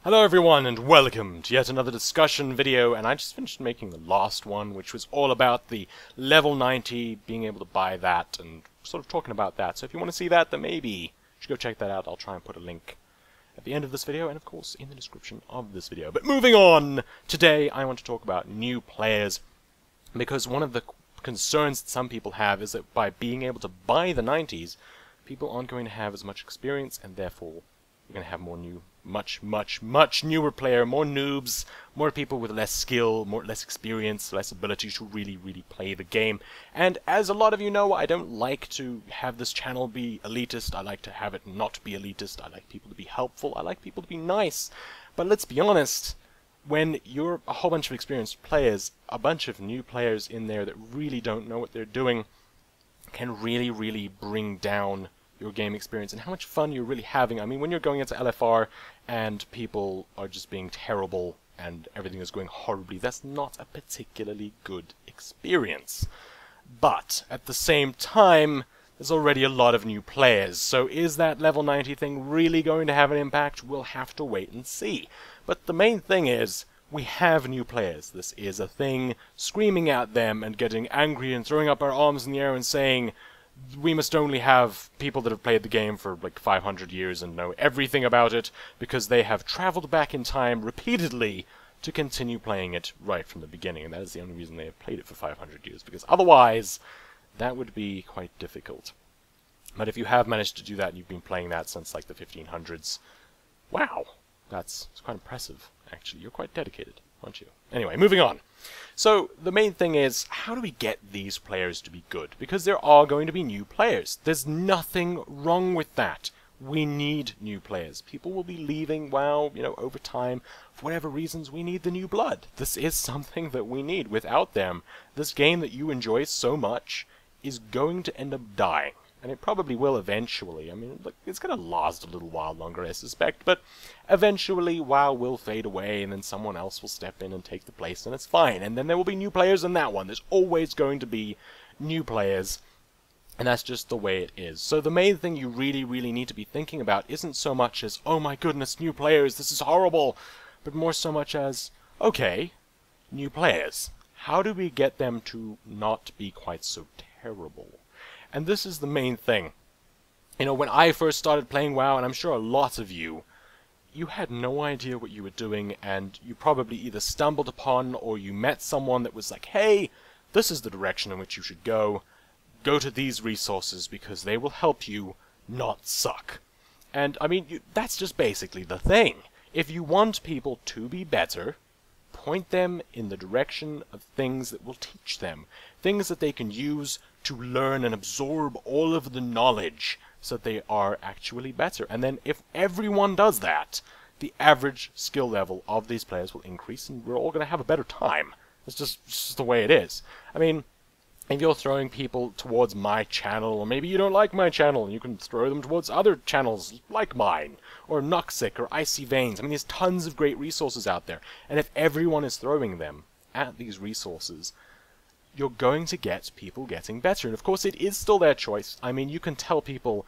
Hello everyone and welcome to yet another discussion video, and I just finished making the last one, which was all about the level 90, being able to buy that, and sort of talking about that. So if you want to see that, then maybe you should go check that out. I'll try and put a link at the end of this video, and of course in the description of this video. But moving on, today I want to talk about new players, because one of the concerns that some people have is that by being able to buy the 90s, people aren't going to have as much experience, and therefore we're going to have more new, much newer player, more noobs, more people with less skill, less experience, less ability to really play the game. And as a lot of you know, I don't like to have this channel be elitist. I like to have it not be elitist. I like people to be helpful. I like people to be nice. But let's be honest, when you're a whole bunch of experienced players, a bunch of new players in there that really don't know what they're doing can really bring down your game experience and how much fun you're really having. I mean, when you're going into LFR and people are just being terrible and everything is going horribly, that's not a particularly good experience. But at the same time, there's already a lot of new players, so is that level 90 thing really going to have an impact? We'll have to wait and see. But the main thing is, we have new players. This is a thing. Screaming at them and getting angry and throwing up our arms in the air and saying, we must only have people that have played the game for like 500 years and know everything about it because they have traveled back in time repeatedly to continue playing it right from the beginning. And that is the only reason they have played it for 500 years, because otherwise that would be quite difficult. But if you have managed to do that and you've been playing that since like the 1500s, wow, that's quite impressive, actually. You're quite dedicated, aren't you? Anyway, moving on. So, the main thing is, how do we get these players to be good? Because there are going to be new players. There's nothing wrong with that. We need new players. People will be leaving, well, over time. For whatever reasons, we need the new blood. This is something that we need. Without them, this game that you enjoy so much is going to end up dying. And it probably will eventually. I mean, look, it's going to last a little while longer, I suspect, but eventually WoW will fade away, and then someone else will step in and take the place, and it's fine. And then there will be new players in that one. There's always going to be new players, and that's just the way it is. So the main thing you really need to be thinking about isn't so much as, oh my goodness, new players, this is horrible, but more so much as, okay, new players. How do we get them to not be quite so terrible? And this is the main thing. When I first started playing WoW, and I'm sure a lot of you had no idea what you were doing, and you probably either stumbled upon or you met someone that was like, hey, this is the direction in which you should go. Go to these resources because they will help you not suck. And, I mean, that's just basically the thing. If you want people to be better, point them in the direction of things that will teach them. Things that they can use to learn and absorb all of the knowledge so that they are actually better. And then if everyone does that, the average skill level of these players will increase and we're all going to have a better time. It's just the way it is. I mean, if you're throwing people towards my channel, or maybe you don't like my channel, and you can throw them towards other channels like mine, or Noxic, or Icy Veins. I mean, there's tons of great resources out there. And if everyone is throwing them at these resources, you're going to get people getting better. And of course, it is still their choice. I mean, you can tell people,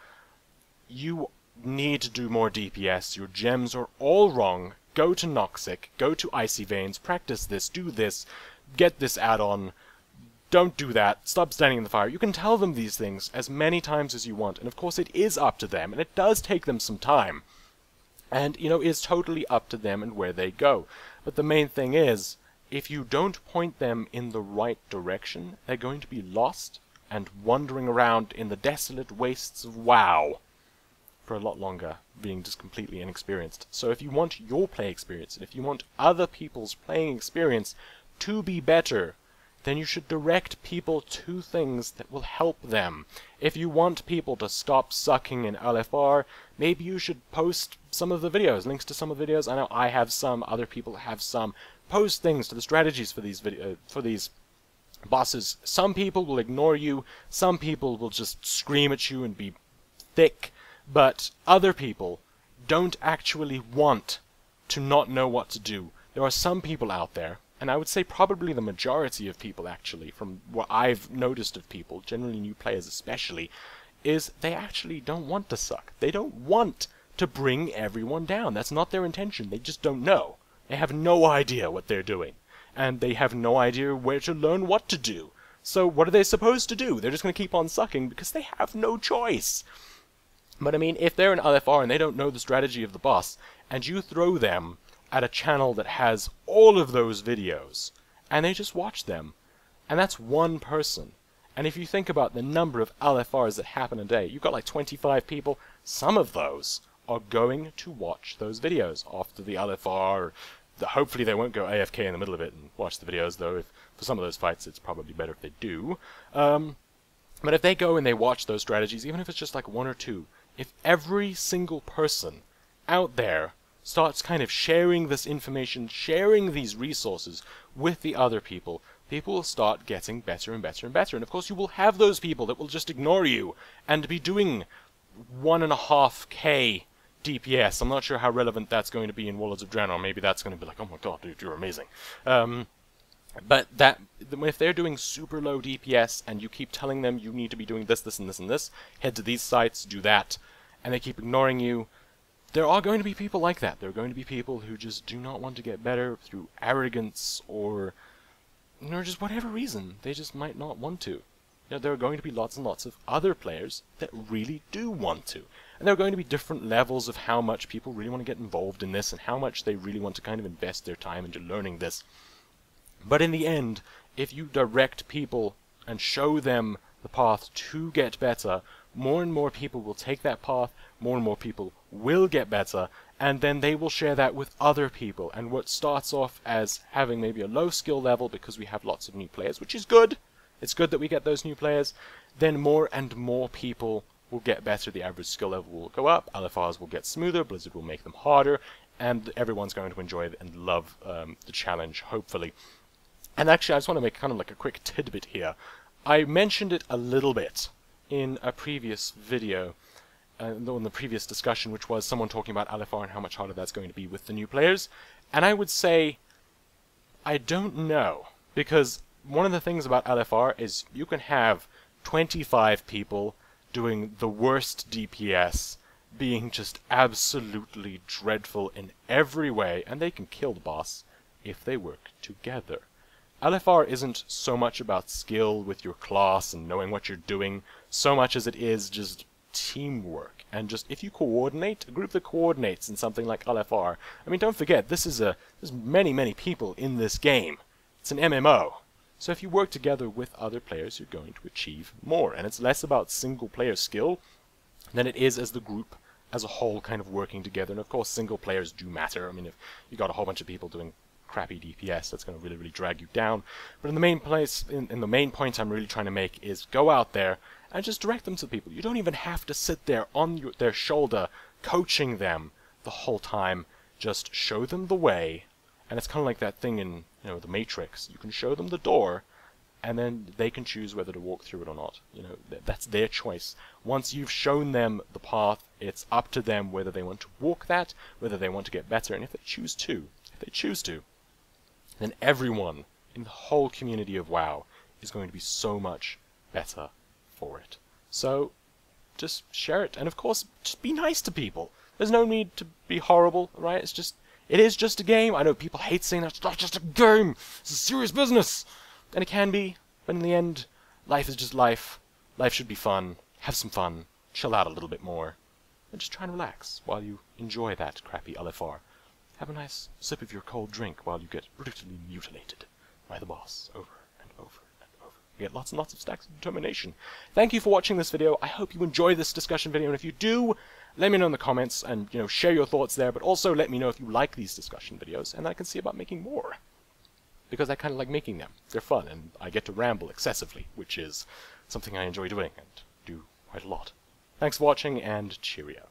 you need to do more DPS, your gems are all wrong, go to Noxic, go to Icy Veins, practice this, do this, get this add-on, don't do that, stop standing in the fire. You can tell them these things as many times as you want, and of course it is up to them, and it does take them some time. And, it's totally up to them and where they go. But the main thing is, if you don't point them in the right direction, they're going to be lost and wandering around in the desolate wastes of WoW for a lot longer, being just completely inexperienced. So if you want your play experience, and if you want other people's playing experience to be better, then you should direct people to things that will help them. If you want people to stop sucking in LFR, maybe you should post some of the videos, links to some of the videos. I know I have some, other people have some. Post things to the strategies for these bosses. Some people will ignore you, some people will just scream at you and be thick, but other people don't actually want to not know what to do. There are some people out there, and I would say probably the majority of people actually, from what I've noticed of people, generally new players especially, is they actually don't want to suck. They don't want to bring everyone down. That's not their intention. They just don't know. They have no idea what they're doing. And they have no idea where to learn what to do. So what are they supposed to do? They're just going to keep on sucking because they have no choice. But I mean, if they're an LFR and they don't know the strategy of the boss, and you throw them at a channel that has all of those videos, and they just watch them, and that's one person. And if you think about the number of LFRs that happen a day, you've got like 25 people. Some of those are going to watch those videos after the LFR. Hopefully they won't go AFK in the middle of it and watch the videos, though for some of those fights it's probably better if they do. But if they go and they watch those strategies, even if it's just like one or two, if every single person out there starts kind of sharing this information, sharing these resources with the other people, people will start getting better and better and better. And of course you will have those people that will just ignore you and be doing 1.5k DPS. I'm not sure how relevant that's going to be in Warlords of Draenor. Maybe that's going to be like, oh my god, dude, you're amazing. But if they're doing super low DPS and you keep telling them you need to be doing this, this, and this, and this, head to these sites, do that, and they keep ignoring you, there are going to be people like that. There are going to be people who just do not want to get better through arrogance or just whatever reason. They just might not want to. There are going to be lots and lots of other players that really do want to. And there are going to be different levels of how much people really want to get involved in this and how much they really want to kind of invest their time into learning this. But in the end, if you direct people and show them the path to get better, more and more people will take that path, more and more people will get better, and then they will share that with other people. And what starts off as having maybe a low skill level because we have lots of new players, which is good. It's good that we get those new players. Then more and more people will get better. The average skill level will go up. LFRs will get smoother. Blizzard will make them harder. And everyone's going to enjoy it and love the challenge, hopefully. And actually, I just want to make kind of like a quick tidbit here. I mentioned it a little bit in a previous video, in the previous discussion, which was someone talking about LFR and how much harder that's going to be with the new players. And I would say, I don't know. Because one of the things about LFR is you can have 25 people doing the worst DPS, being just absolutely dreadful in every way, and they can kill the boss if they work together. LFR isn't so much about skill with your class and knowing what you're doing, so much as it is just teamwork. And just, if you coordinate, a group that coordinates in something like LFR, I mean, don't forget, there's many, many people in this game. It's an MMO. So if you work together with other players, you're going to achieve more. And it's less about single-player skill than it is as the group as a whole kind of working together. And of course, single players do matter. I mean, if you got a whole bunch of people doing crappy DPS, that's going to really, really drag you down. But in the main place, in the main point I'm really trying to make is go out there and just direct them to people. You don't even have to sit there on their shoulder coaching them the whole time. Just show them the way. And it's kind of like that thing in, the Matrix. You can show them the door, and then they can choose whether to walk through it or not. That's their choice. Once you've shown them the path, it's up to them whether they want to walk that, whether they want to get better, and if they choose to, then everyone in the whole community of WoW is going to be so much better for it. So, just share it, and of course, just be nice to people. There's no need to be horrible, right? It is just a game. I know people hate saying that. It's not just a game. It's a serious business. And it can be, but in the end, life is just life. Life should be fun. Have some fun. Chill out a little bit more. And just try and relax while you enjoy that crappy LFR. Have a nice sip of your cold drink while you get brutally mutilated by the boss over and over and over. You get lots and lots of stacks of determination. Thank you for watching this video. I hope you enjoy this discussion video, and if you do, let me know in the comments and, share your thoughts there, but also let me know if you like these discussion videos, and I can see about making more. Because I kind of like making them. They're fun, and I get to ramble excessively, which is something I enjoy doing, and do quite a lot. Thanks for watching, and cheerio.